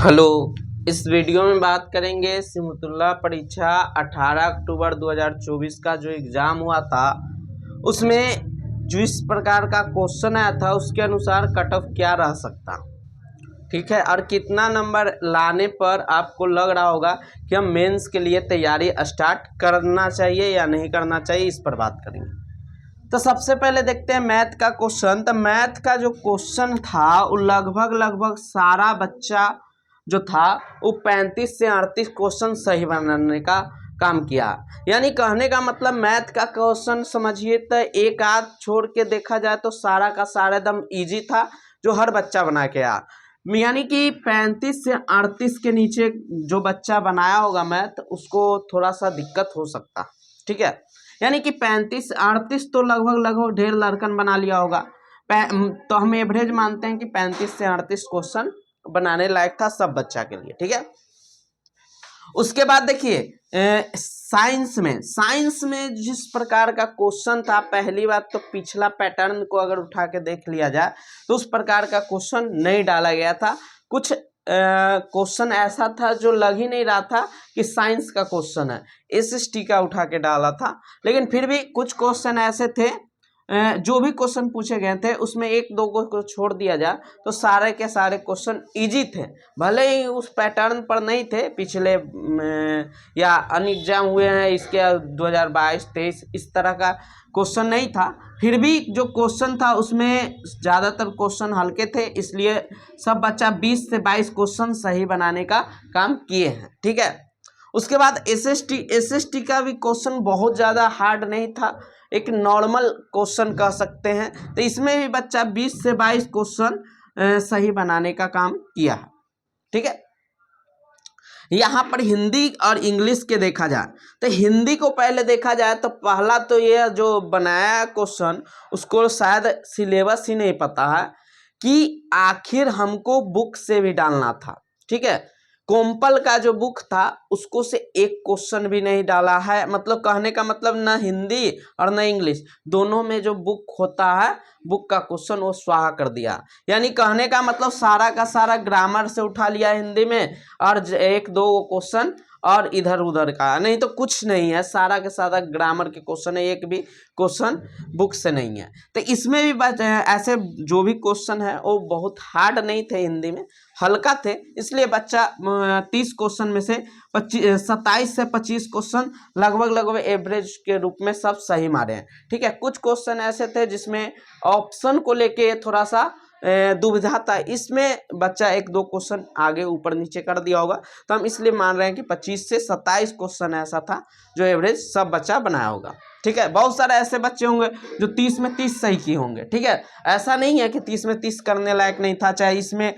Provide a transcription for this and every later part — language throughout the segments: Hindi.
हेलो। इस वीडियो में बात करेंगे सिमतुल्लाह परीक्षा 18 अक्टूबर 2024 का जो एग्ज़ाम हुआ था उसमें जिस प्रकार का क्वेश्चन आया था उसके अनुसार कट ऑफ क्या रह सकता, ठीक है, और कितना नंबर लाने पर आपको लग रहा होगा कि हम मेंस के लिए तैयारी स्टार्ट करना चाहिए या नहीं करना चाहिए, इस पर बात करेंगे। तो सबसे पहले देखते हैं मैथ का क्वेश्चन। तो मैथ का जो क्वेश्चन था वो लगभग सारा बच्चा जो था वो 35 से 38 क्वेश्चन सही बनाने का काम किया। यानी कहने का मतलब मैथ का क्वेश्चन समझिए तो एक आध छोड़ के देखा जाए तो सारा का सारा एकदम इजी था, जो हर बच्चा बना के आया। यानी कि 35 से 38 के नीचे जो बच्चा बनाया होगा मैथ उसको थोड़ा सा दिक्कत हो सकता, ठीक है। यानी कि 35-38 तो लगभग ढेर लड़कन बना लिया होगा। तो हम एवरेज मानते हैं कि 35 से 38 क्वेश्चन बनाने लायक था सब बच्चा के लिए, ठीक है। उसके बाद देखिए साइंस में जिस प्रकार का क्वेश्चन था, पहली बात तो पिछला पैटर्न को अगर उठा के देख लिया जाए तो उस प्रकार का क्वेश्चन नहीं डाला गया था। कुछ क्वेश्चन ऐसा था जो लग ही नहीं रहा था कि साइंस का क्वेश्चन है, एसएसटी का उठा के डाला था। लेकिन फिर भी कुछ क्वेश्चन ऐसे थे जो भी क्वेश्चन पूछे गए थे उसमें एक दो को छोड़ दिया जाए तो सारे के सारे क्वेश्चन इजी थे, भले ही उस पैटर्न पर नहीं थे। पिछले या अन्य एग्जाम हुए हैं इसके 2022-23 इस तरह का क्वेश्चन नहीं था, फिर भी जो क्वेश्चन था उसमें ज़्यादातर क्वेश्चन हल्के थे, इसलिए सब बच्चा 20 से 22 क्वेश्चन सही बनाने का काम किए हैं, ठीक है। उसके बाद एसएसटी का भी क्वेश्चन बहुत ज़्यादा हार्ड नहीं था, एक नॉर्मल क्वेश्चन कह सकते हैं। तो इसमें भी बच्चा 20 से 22 क्वेश्चन सही बनाने का काम किया है, ठीक है। यहाँ पर हिंदी और इंग्लिश के देखा जाए तो हिंदी को पहले देखा जाए तो पहला तो ये जो बनाया क्वेश्चन उसको शायद सिलेबस ही नहीं पता है कि आखिर हमको बुक से भी डालना था, ठीक है। कोम्पल का जो बुक था उसको से एक क्वेश्चन भी नहीं डाला है। मतलब कहने का मतलब न हिंदी और न इंग्लिश दोनों में जो बुक होता है बुक का क्वेश्चन वो स्वाहा कर दिया। यानी कहने का मतलब सारा का सारा ग्रामर से उठा लिया हिंदी में और एक दो क्वेश्चन और इधर उधर का, नहीं तो कुछ नहीं है, सारा के सारा ग्रामर के क्वेश्चन है, एक भी क्वेश्चन बुक से नहीं है। तो इसमें भी ऐसे जो भी क्वेश्चन है वो बहुत हार्ड नहीं थे, हिंदी में हल्का थे, इसलिए बच्चा 30 क्वेश्चन में से 27 से 25 क्वेश्चन लगभग एवरेज के रूप में सब सही मारे हैं, ठीक है। कुछ क्वेश्चन ऐसे थे जिसमें ऑप्शन को लेके थोड़ा सा दुविधा था, इसमें बच्चा एक दो क्वेश्चन आगे ऊपर नीचे कर दिया होगा। तो हम इसलिए मान रहे हैं कि 25 से 27 क्वेश्चन ऐसा था जो एवरेज सब बच्चा बनाया होगा, ठीक है। बहुत सारे ऐसे बच्चे होंगे जो 30 में 30 सही किए होंगे, ठीक है। ऐसा नहीं है कि 30 में 30 करने लायक नहीं था, चाहे इसमें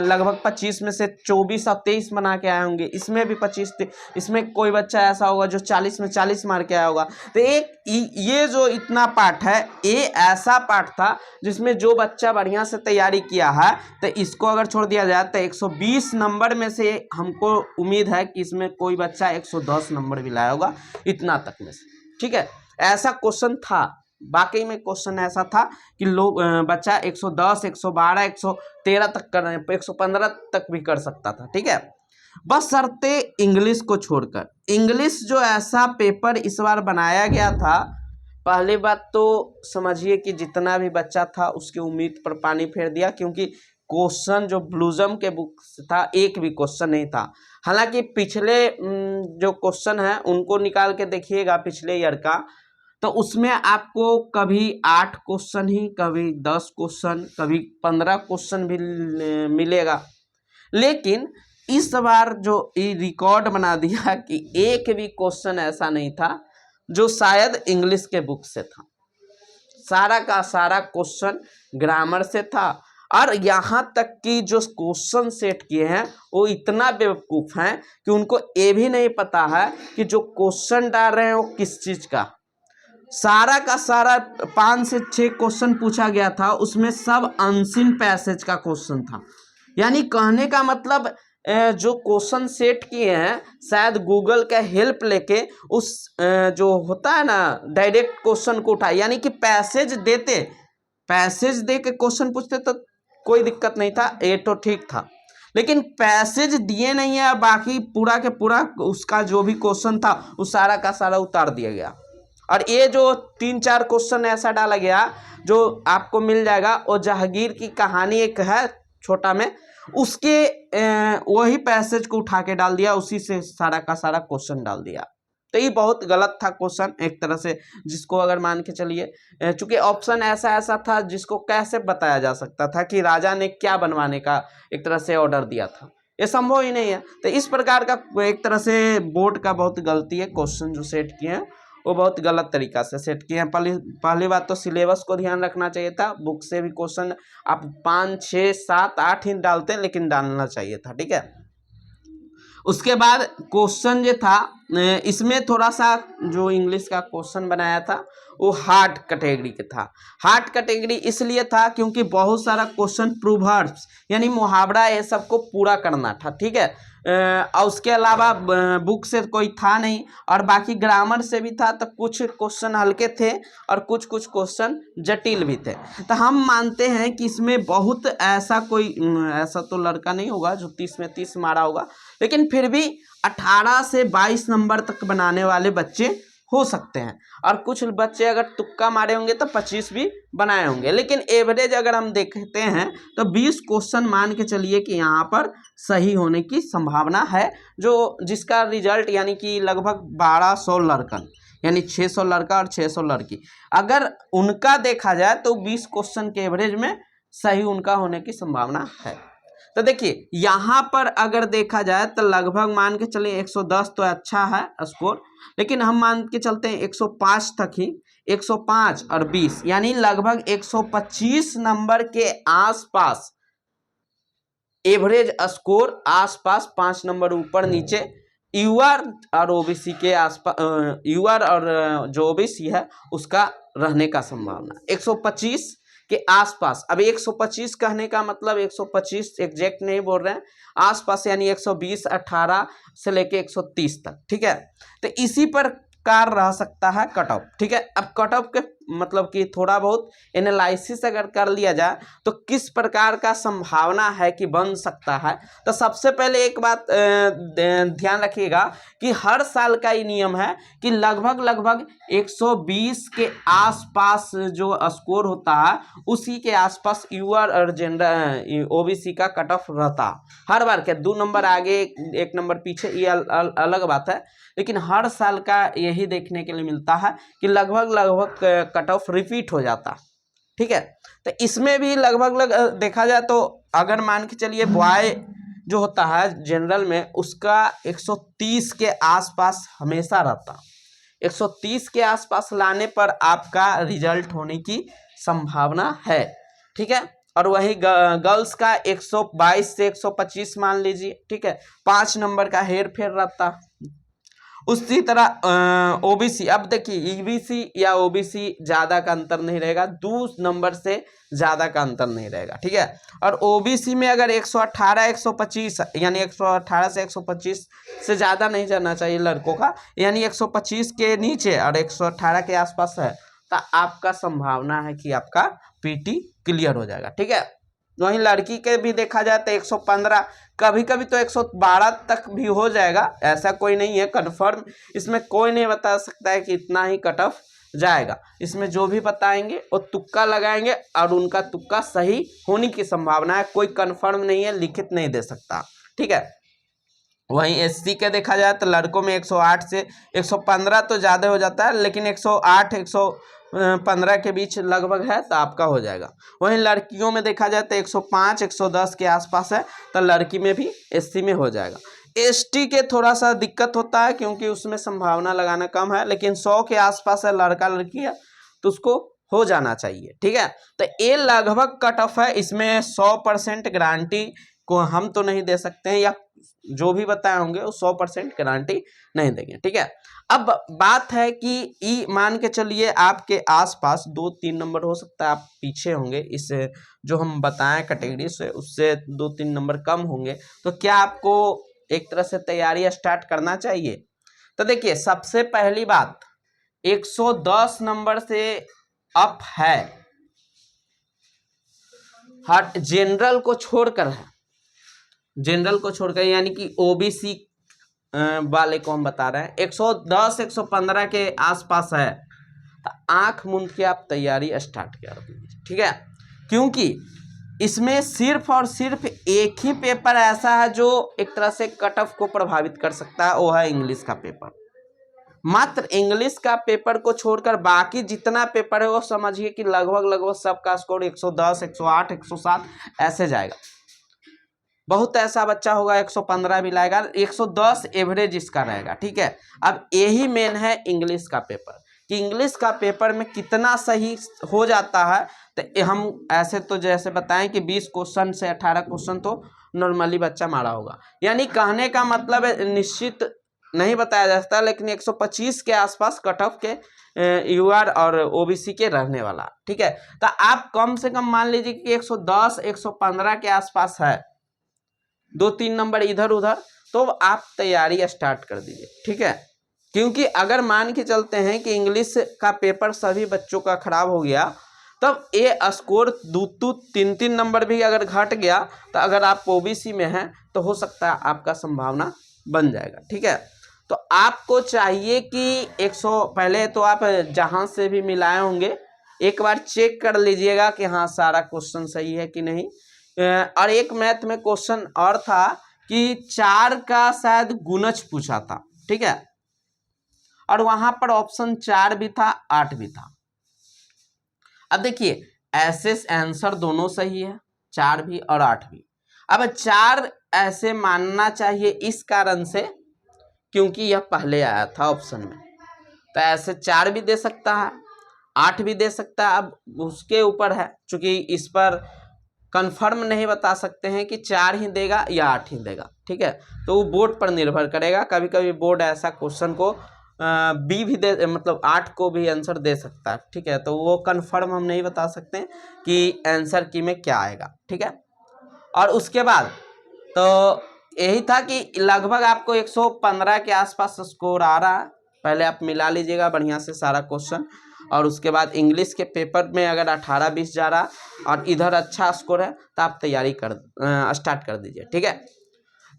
लगभग 25 में से 24 और 23 बना के आए होंगे, इसमें भी 25 इसमें कोई बच्चा ऐसा होगा जो 40 में 40 मार के आया होगा। तो एक ये जो इतना पार्ट है ये ऐसा पार्ट था जिसमें जो बच्चा बढ़िया से तैयारी किया है तो इसको अगर छोड़ दिया जाए तो 120 नंबर में से हमको उम्मीद है कि इसमें कोई बच्चा 110 नंबर भी लाया होगा, इतना तक में से, ठीक है। ऐसा क्वेश्चन था, वाकई में क्वेश्चन ऐसा था कि लोग बच्चा 110, 112, 113 तक कर 115 तक भी कर सकता था, ठीक है। बस शर्ते इंग्लिश को छोड़कर, इंग्लिश जो ऐसा पेपर इस बार बनाया गया था, पहली बात तो समझिए कि जितना भी बच्चा था उसकी उम्मीद पर पानी फेर दिया, क्योंकि क्वेश्चन जो ब्लूजम के बुक से था एक भी क्वेश्चन नहीं था। हालांकि पिछले जो क्वेश्चन है उनको निकाल के देखिएगा पिछले ईयर का, तो उसमें आपको कभी 8 क्वेश्चन ही, कभी 10 क्वेश्चन, कभी 15 क्वेश्चन भी मिलेगा। लेकिन इस बार जो रिकॉर्ड बना दिया कि एक भी क्वेश्चन ऐसा नहीं था जो शायद इंग्लिश के बुक से था, सारा का सारा क्वेश्चन ग्रामर से था। और यहाँ तक कि जो क्वेश्चन सेट किए हैं वो इतना बेवकूफ़ हैं कि उनको ये भी नहीं पता है कि जो क्वेश्चन डाल रहे हैं वो किस चीज़ का। सारा का सारा 5 से 6 क्वेश्चन पूछा गया था, उसमें सब अनसीन पैसेज का क्वेश्चन था। यानी कहने का मतलब जो क्वेश्चन सेट किए हैं शायद गूगल का हेल्प लेके उस जो होता है ना डायरेक्ट क्वेश्चन को उठाए, यानी कि पैसेज दे के क्वेश्चन पूछते तो कोई दिक्कत नहीं था, ये तो ठीक था। लेकिन पैसेज दिए नहीं है, बाकी पूरा के पूरा उसका जो भी क्वेश्चन था उस सारा का सारा उतार दिया गया। और ये जो 3-4 क्वेश्चन ऐसा डाला गया जो आपको मिल जाएगा, वो जहांगीर की कहानी एक है छोटा में, उसके वही पैसेज को उठा के डाल दिया, उसी से सारा का सारा क्वेश्चन डाल दिया। तो ये बहुत गलत था क्वेश्चन एक तरह से, जिसको अगर मान के चलिए चूंकि ऑप्शन ऐसा ऐसा था जिसको कैसे बताया जा सकता था कि राजा ने क्या बनवाने का एक तरह से ऑर्डर दिया था, ये संभव ही नहीं है। तो इस प्रकार का एक तरह से बोर्ड का बहुत गलती है, क्वेश्चन जो सेट किए हैं वो बहुत गलत तरीका से सेट किए हैं। पहली बात तो सिलेबस को ध्यान रखना चाहिए था, बुक से भी क्वेश्चन आप 5, 6, 7, 8 ही डालते हैं, लेकिन डालना चाहिए था, ठीक है। उसके बाद क्वेश्चन जो था इसमें थोड़ा सा जो इंग्लिश का क्वेश्चन बनाया था वो हार्ड कैटेगरी के था। हार्ड कैटेगरी इसलिए था क्योंकि बहुत सारा क्वेश्चन प्रोवर्ब्स यानी मुहावरा ये सबको पूरा करना था, ठीक है। और उसके अलावा बुक से कोई था नहीं, और बाकी ग्रामर से भी था, तो कुछ क्वेश्चन हल्के थे और कुछ क्वेश्चन जटिल भी थे। तो हम मानते हैं कि इसमें बहुत ऐसा कोई ऐसा तो लड़का नहीं होगा जो 30 में 30 मारा होगा, लेकिन फिर भी 18 से 22 नंबर तक बनाने वाले बच्चे हो सकते हैं। और कुछ बच्चे अगर तुक्का मारे होंगे तो 25 भी बनाए होंगे, लेकिन एवरेज अगर हम देखते हैं तो 20 क्वेश्चन मान के चलिए कि यहाँ पर सही होने की संभावना है, जो जिसका रिजल्ट यानी कि लगभग 1200 लड़कन यानी 600 लड़का और 600 लड़की, अगर उनका देखा जाए तो 20 क्वेश्चन के एवरेज में सही उनका होने की संभावना है। तो देखिए यहाँ पर अगर देखा जाए तो लगभग मान के चलिए 110 तो अच्छा है स्कोर, लेकिन हम मान के चलते हैं 105 तक ही, 105 और 20 यानी लगभग 125 नंबर के आसपास एवरेज स्कोर, आसपास 5 नंबर ऊपर नीचे यूआर और ओबीसी के आसपास, यूआर और जो ओबीसी है उसका रहने का संभावना 125 के आसपास। अब 125 कहने का मतलब 125 एग्जैक्ट नहीं बोल रहे हैं, आसपास यानी 120, 18 से लेके 130 तक, ठीक है। तो इसी प्रकार रह सकता है कट ऑफ, ठीक है। अब कट ऑफ के मतलब कि थोड़ा बहुत एनालिसिस अगर कर लिया जाए तो किस प्रकार का संभावना है कि बन सकता है, तो सबसे पहले एक बात ध्यान रखिएगा कि हर साल का ये नियम है कि लगभग 120 के आसपास जो स्कोर होता है उसी के आसपास यूआर और जनरल ओबीसी का कट ऑफ रहता हर बार के 2 नंबर आगे 1 नंबर पीछे, ये अलग बात है, लेकिन हर साल का यही देखने के लिए मिलता है कि लगभग कट ऑफ रिपीट हो जाता, ठीक है। तो इसमें भी लगभग देखा जाए तो अगर मान के चलिए बॉय जो होता है जनरल में उसका 130 के आसपास हमेशा रहता, 130 के आसपास लाने पर आपका रिजल्ट होने की संभावना है, ठीक है। और वही गर्ल्स का 122 से 125 मान लीजिए, ठीक है, 5 नंबर का हेर फेर रहता। उसी तरह ओबीसी, अब देखिए ईबीसी या ओबीसी ज़्यादा का अंतर नहीं रहेगा, 2 नंबर से ज़्यादा का अंतर नहीं रहेगा, ठीक है। और ओबीसी में अगर 118, 125 यानी 118 से 125 से ज़्यादा नहीं जाना चाहिए लड़कों का, यानी 125 के नीचे और 118 के आसपास है तो आपका संभावना है कि आपका पीटी क्लियर हो जाएगा, ठीक है। वहीं लड़की के भी देखा जाए तो 115, कभी कभी तो 112 तक भी हो जाएगा, ऐसा कोई नहीं है कन्फर्म, इसमें कोई नहीं बता सकता है कि इतना ही कट ऑफ जाएगा। इसमें जो भी बताएंगे वो तुक्का लगाएंगे और उनका तुक्का सही होने की संभावना है, कोई कन्फर्म नहीं है, लिखित नहीं दे सकता, ठीक है। वहीं एससी के देखा जाए तो लड़कों में 108 से 115 तो ज़्यादा हो जाता है, लेकिन 108, 115 के बीच लगभग है तो आपका हो जाएगा। वहीं लड़कियों में देखा जाए तो 105, 110 के आसपास है तो लड़की में भी एससी में हो जाएगा। एसटी के थोड़ा सा दिक्कत होता है क्योंकि उसमें संभावना लगाना कम है, लेकिन 100 के आसपास है लड़का लड़की है तो उसको हो जाना चाहिए, ठीक है। तो ये लगभग कट ऑफ है, इसमें 100% गारंटी को हम तो नहीं दे सकते हैं, या जो भी बताए होंगे वो 100% गारंटी नहीं देंगे, ठीक है। अब बात है कि ई मान के चलिए आपके आसपास 2-3 नंबर हो सकता है आप पीछे होंगे इस जो हम बताएं कैटेगरी से, उससे 2-3 नंबर कम होंगे, तो क्या आपको एक तरह से तैयारी स्टार्ट करना चाहिए? तो देखिए सबसे पहली बात 110 नंबर से अप है, हर जनरल को छोड़कर है, जनरल को छोड़कर, यानी कि ओबीसी वाले को हम बता रहे हैं, 110 115 के आसपास है, तो आंख मूंद के आप तैयारी स्टार्ट कर दीजिए, ठीक है। क्योंकि इसमें सिर्फ और सिर्फ एक ही पेपर ऐसा है जो एक तरह से कट ऑफ को प्रभावित कर सकता है, वो है इंग्लिश का पेपर। मात्र इंग्लिश का पेपर को छोड़कर बाकी जितना पेपर है वो समझिए कि लगभग सबका स्कोर 110 108 107 ऐसे जाएगा। बहुत ऐसा बच्चा होगा 115 भी लाएगा, 110 एवरेज इसका रहेगा, ठीक है। अब यही मेन है इंग्लिश का पेपर कि इंग्लिश का पेपर में कितना सही हो जाता है। तो हम ऐसे तो जैसे बताएं कि 20 क्वेश्चन से 18 क्वेश्चन तो नॉर्मली बच्चा मारा होगा, यानी कहने का मतलब है निश्चित नहीं बताया जा सकता, लेकिन 125 के आसपास कट ऑफ के यूआर और ओबीसी के रहने वाला, ठीक है। तो आप कम से कम मान लीजिए कि 110 115 के आसपास है, 2-3 नंबर इधर उधर, तो आप तैयारी स्टार्ट कर दीजिए, ठीक है। क्योंकि अगर मान के चलते हैं कि इंग्लिश का पेपर सभी बच्चों का खराब हो गया, तब ये स्कोर 2-3 नंबर भी अगर घट गया, तो अगर आप ओबीसी में हैं तो हो सकता है आपका संभावना बन जाएगा, ठीक है। तो आपको चाहिए कि 100 पहले तो आप जहां से भी मिलाए होंगे एक बार चेक कर लीजिएगा कि हाँ सारा क्वेश्चन सही है कि नहीं। और एक मैथ में क्वेश्चन और था कि 4 का शायद गुणज पूछा था, ठीक है, और वहां पर ऑप्शन 4 भी था 8 भी था। अब देखिए ऐसे आंसर दोनों सही है, 4 भी और 8 भी। अब 4 ऐसे मानना चाहिए इस कारण से क्योंकि यह पहले आया था ऑप्शन में, तो ऐसे 4 भी दे सकता है, 8 भी दे सकता है। अब उसके ऊपर है, चूंकि इस पर कंफर्म नहीं बता सकते हैं कि 4 ही देगा या 8 ही देगा, ठीक है। तो वो बोर्ड पर निर्भर करेगा, कभी कभी बोर्ड ऐसा क्वेश्चन को बी भी दे, मतलब 8 को भी आंसर दे सकता है, ठीक है। तो वो कंफर्म हम नहीं बता सकते कि आंसर की में क्या आएगा, ठीक है। और उसके बाद तो यही था कि लगभग आपको 115 के आसपास स्कोर आ रहा है। पहले आप मिला लीजिएगा बढ़िया से सारा क्वेश्चन, और उसके बाद इंग्लिश के पेपर में अगर 18-20 जा रहा और इधर अच्छा स्कोर है तो आप तैयारी स्टार्ट कर दीजिए, ठीक है।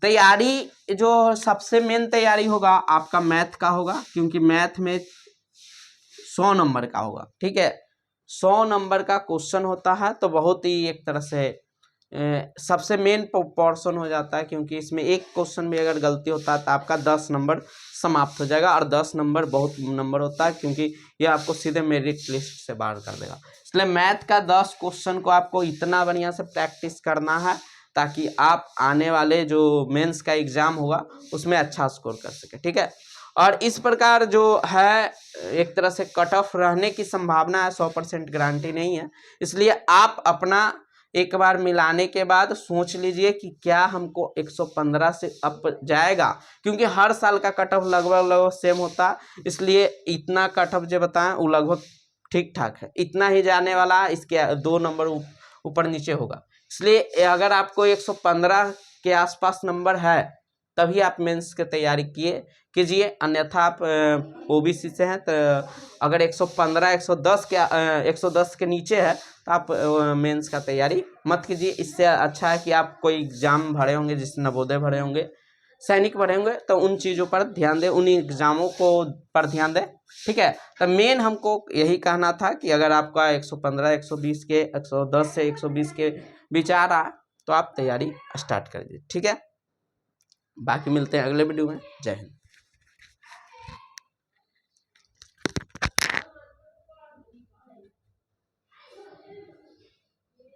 तैयारी जो सबसे मेन तैयारी होगा आपका मैथ का होगा, क्योंकि मैथ में 100 नंबर का होगा, ठीक है। 100 नंबर का क्वेश्चन होता है, तो बहुत ही एक तरह से सबसे मेन पोर्शन हो जाता है, क्योंकि इसमें एक क्वेश्चन भी अगर गलती होता है तो आपका 10 नंबर समाप्त हो जाएगा। और 10 नंबर बहुत नंबर होता है, क्योंकि यह आपको सीधे मेरिट लिस्ट से बाहर कर देगा। इसलिए मैथ का 10 क्वेश्चन को आपको इतना बढ़िया से प्रैक्टिस करना है ताकि आप आने वाले जो मेंस का एग्जाम होगा उसमें अच्छा स्कोर कर सके, ठीक है। और इस प्रकार जो है एक तरह से कट ऑफ रहने की संभावना है, 100% गारंटी नहीं है। इसलिए आप अपना एक बार मिलाने के बाद सोच लीजिए कि क्या हमको 115 से अप जाएगा, क्योंकि हर साल का कट ऑफ लगभग सेम होता है। इसलिए इतना कट ऑफ जो बताएं वो लगभग ठीक ठाक है, इतना ही जाने वाला है, इसके 2 नंबर ऊपर नीचे होगा। इसलिए अगर आपको 115 के आसपास नंबर है तभी आप मेंस की तैयारी कीजिए, अन्यथा आप ओबीसी से हैं तो अगर 115 110 के नीचे है तो आप मेंस का तैयारी मत कीजिए। इससे अच्छा है कि आप कोई एग्जाम भरे होंगे, जैसे नवोदय भरे होंगे, सैनिक भरे होंगे, तो उन चीज़ों पर ध्यान दें, उन एग्जामों को पर ध्यान दें, ठीक है। तो मेन हमको यही कहना था कि अगर आपका 115 120 के 110 से 120 के बीच आ रहा है तो आप तैयारी स्टार्ट कर दीजिए, ठीक है। बाकी मिलते हैं अगले वीडियो में। जय हिंद।